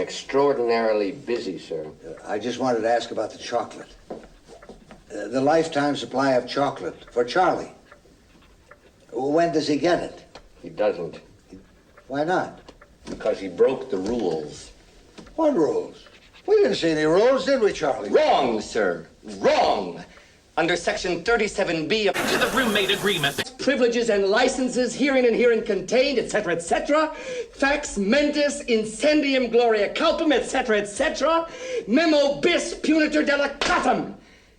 extraordinarily busy, sir. I just wanted to ask about the chocolate. The lifetime supply of chocolate for Charlie. When does he get it? He doesn't. Why not? Because he broke the rules. What rules? We didn't see any rules, did we, Charlie? Wrong, sir. Wrong. Under Section 37B of to the roommate agreement. Privileges and licenses herein contained, etc., etc. Fax mentis incendium gloria culpum, etc., etc. Memo bis punitor delicatum.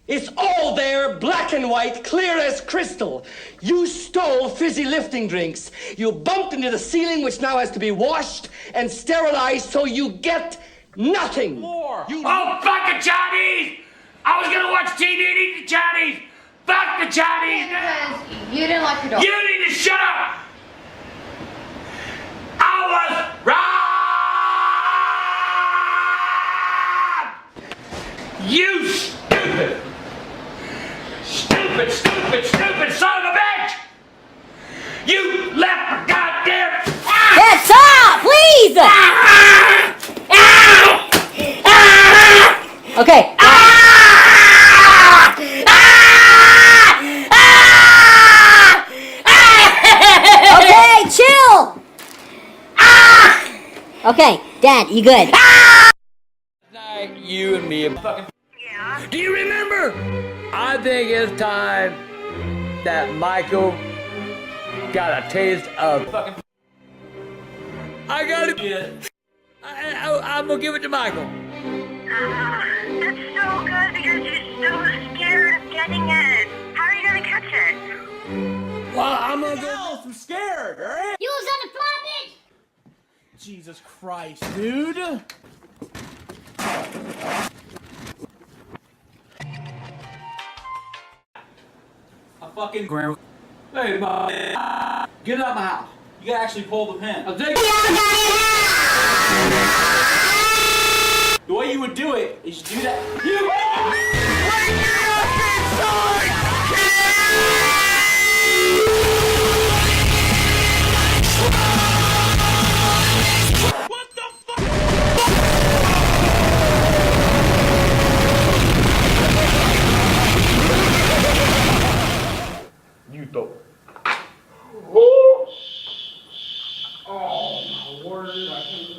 It's all there, black and white, clear as crystal. You stole fizzy lifting drinks. You bumped into the ceiling, which now has to be washed and sterilized, so you get nothing. More. Oh, fuck the Chinese! I was gonna watch TV and eat the Chinese! Fuck the Chinese! Because you didn't like your dog. You need to shut up! I was wrong! You stupid! Stupid son of a bitch! You left my goddamn... Dad, stop, please! Okay. Okay, chill! Okay, Dad, you good? Night, you and me. Yeah. Do you remember? I think it's time that Michael got a taste of I gotta get. I'm gonna give it to Michael. That's so good because you're so scared of getting it. How are you gonna catch it? Well, I'm gonna go. I'm scared, alright? You was on the fly, bitch! Jesus Christ, dude. A fucking ground. Hey, Mom. Get out of my house. You gotta actually pull the pin. The way you would do it is do that. What the fuck? You thought. Oh, my word. I can't